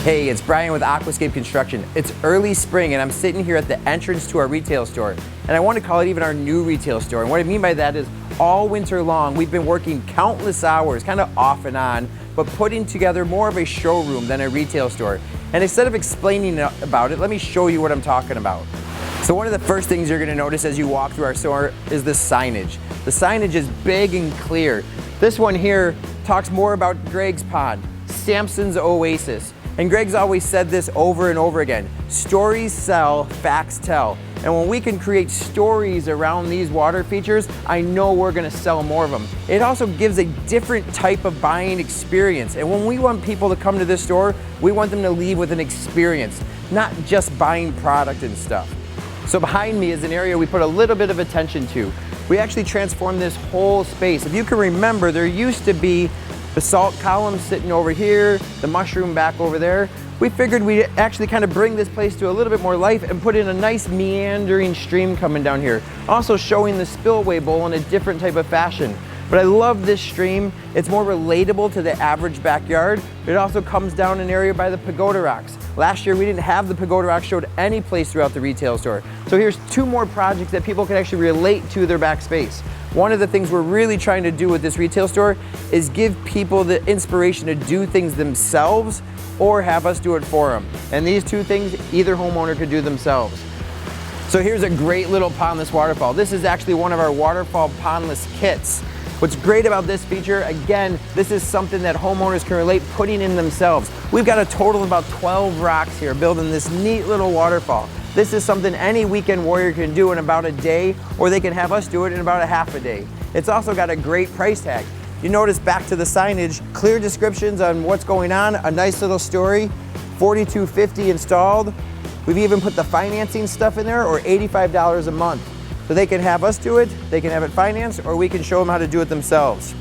Hey, it's Brian with Aquascape Construction. It's early spring and I'm sitting here at the entrance to our retail store. And I want to call it even our new retail store. And what I mean by that is all winter long, we've been working countless hours, kind of off and on, but putting together more of a showroom than a retail store. And instead of explaining about it, let me show you what I'm talking about. So one of the first things you're going to notice as you walk through our store is the signage. The signage is big and clear. This one here talks more about Greg's Pond, Samson's Oasis. And Greg's always said this over and over again, stories sell, facts tell. And when we can create stories around these water features, I know we're gonna sell more of them. It also gives a different type of buying experience. And when we want people to come to this store, we want them to leave with an experience, not just buying product and stuff. So behind me is an area we put a little bit of attention to. We actually transformed this whole space. If you can remember, there used to be the salt column sitting over here, the mushroom back over there. We figured we'd actually kind of bring this place to a little bit more life and put in a nice meandering stream coming down here. Also showing the spillway bowl in a different type of fashion. But I love this stream. It's more relatable to the average backyard. It also comes down an area by the pagoda rocks. Last year we didn't have the pagoda rocks showed any place throughout the retail store. So here's two more projects that people can actually relate to their back space. One of the things we're really trying to do with this retail store is give people the inspiration to do things themselves or have us do it for them. And these two things, either homeowner could do themselves. So here's a great little pondless waterfall. This is actually one of our waterfall pondless kits. What's great about this feature, again, this is something that homeowners can relate putting in themselves. We've got a total of about 12 rocks here building this neat little waterfall. This is something any weekend warrior can do in about a day, or they can have us do it in about a half a day. It's also got a great price tag. You notice back to the signage, clear descriptions on what's going on, a nice little story, $42.50 installed. We've even put the financing stuff in there, or $85 a month. So they can have us do it, they can have it financed, or we can show them how to do it themselves.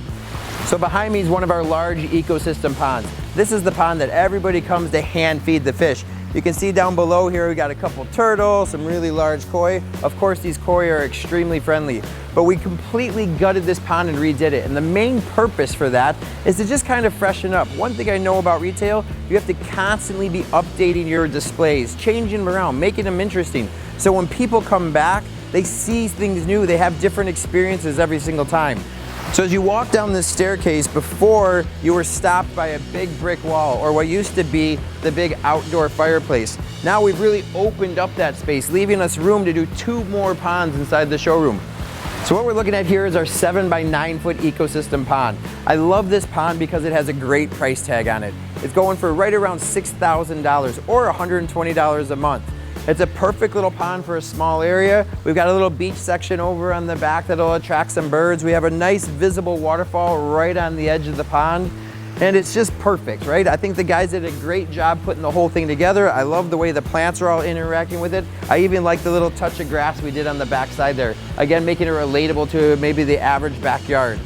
So behind me is one of our large ecosystem ponds. This is the pond that everybody comes to hand feed the fish. You can see down below here we got a couple turtles, some really large koi. Of course these koi are extremely friendly, but we completely gutted this pond and redid it. And the main purpose for that is to just kind of freshen up. One thing I know about retail, you have to constantly be updating your displays, changing them around, making them interesting. So when people come back, they see things new, they have different experiences every single time. So as you walk down this staircase, before you were stopped by a big brick wall, or what used to be the big outdoor fireplace. Now we've really opened up that space, leaving us room to do two more ponds inside the showroom. So what we're looking at here is our 7 by 9 foot ecosystem pond. I love this pond because it has a great price tag on it. It's going for right around $6,000 or $120 a month. It's a perfect little pond for a small area. We've got a little beach section over on the back that'll attract some birds. We have a nice visible waterfall right on the edge of the pond. And it's just perfect, right? I think the guys did a great job putting the whole thing together. I love the way the plants are all interacting with it. I even like the little touch of grass we did on the back side there. Again, making it relatable to maybe the average backyard.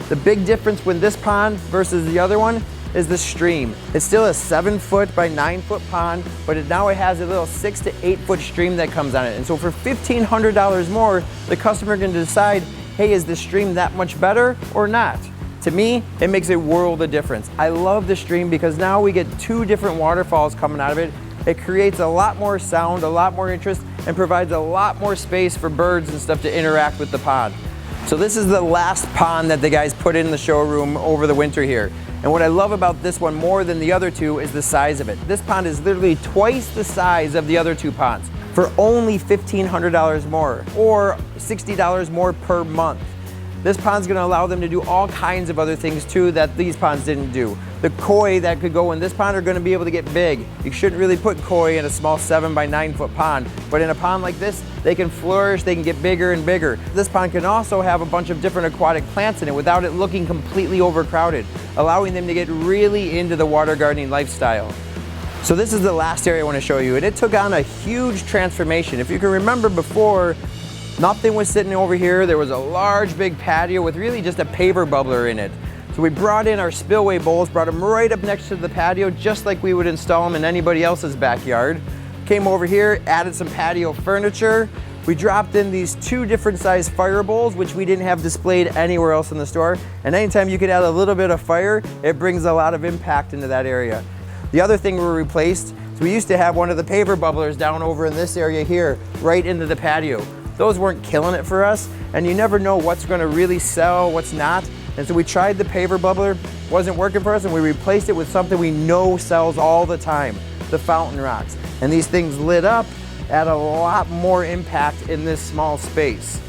The big difference with this pond versus the other one is the stream. It's still a 7 foot by 9 foot pond, but now it has a little 6 to 8 foot stream that comes on it. And so for $1,500 more, the customer can decide, hey, is the stream that much better or not? To me, it makes a world of difference. I love the stream because now we get two different waterfalls coming out of it. It creates a lot more sound, a lot more interest, and provides a lot more space for birds and stuff to interact with the pond. So this is the last pond that the guys put in the showroom over the winter here. And what I love about this one more than the other two is the size of it. This pond is literally twice the size of the other two ponds for only $1,500 more, or $60 more per month. This pond's gonna allow them to do all kinds of other things too that these ponds didn't do. The koi that could go in this pond are gonna be able to get big. You shouldn't really put koi in a small 7 by 9 foot pond, but in a pond like this, they can flourish, they can get bigger and bigger. This pond can also have a bunch of different aquatic plants in it without it looking completely overcrowded, allowing them to get really into the water gardening lifestyle. So this is the last area I wanna show you, and it took on a huge transformation. If you can remember before, nothing was sitting over here. There was a large big patio with really just a paver bubbler in it. So we brought in our spillway bowls, brought them right up next to the patio, just like we would install them in anybody else's backyard. Came over here, added some patio furniture. We dropped in these two different size fire bowls, which we didn't have displayed anywhere else in the store. And anytime you could add a little bit of fire, it brings a lot of impact into that area. The other thing we replaced is we used to have one of the paver bubblers down over in this area here, right into the patio. Those weren't killing it for us, and you never know what's gonna really sell, what's not. And so we tried the paver bubbler, wasn't working for us, and we replaced it with something we know sells all the time, the fountain rocks. And these things lit up, add a lot more impact in this small space.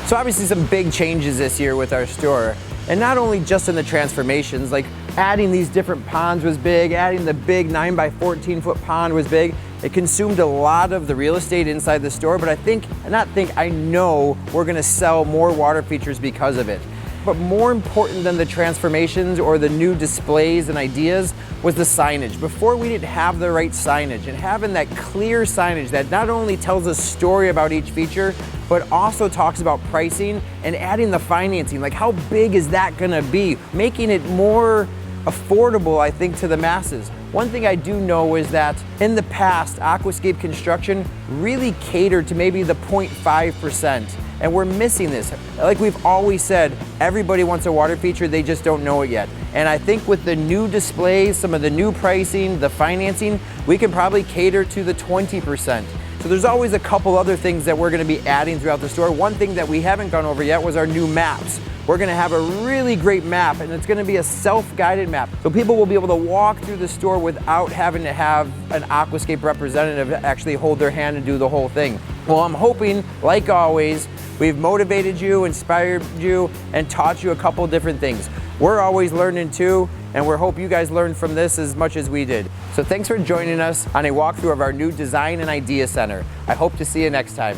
So obviously some big changes this year with our store. And not only just in the transformations, like adding these different ponds was big, adding the big 9 by 14 foot pond was big. It consumed a lot of the real estate inside the store, but I know we're gonna sell more water features because of it. But more important than the transformations or the new displays and ideas was the signage. Before, we didn't have the right signage, and having that clear signage that not only tells a story about each feature, but also talks about pricing and adding the financing. Like, how big is that gonna be? Making it more affordable, I think, to the masses. One thing I do know is that in the past, Aquascape Construction really catered to maybe the 0.5%. And we're missing this. Like we've always said, everybody wants a water feature, they just don't know it yet. And I think with the new displays, some of the new pricing, the financing, we can probably cater to the 20%. So there's always a couple other things that we're gonna be adding throughout the store. One thing that we haven't gone over yet was our new maps. We're gonna have a really great map, and it's gonna be a self-guided map. So people will be able to walk through the store without having to have an Aquascape representative actually hold their hand and do the whole thing. Well, I'm hoping, like always, we've motivated you, inspired you, and taught you a couple different things. We're always learning too, and we hope you guys learned from this as much as we did. So thanks for joining us on a walkthrough of our new Design and Idea Center. I hope to see you next time.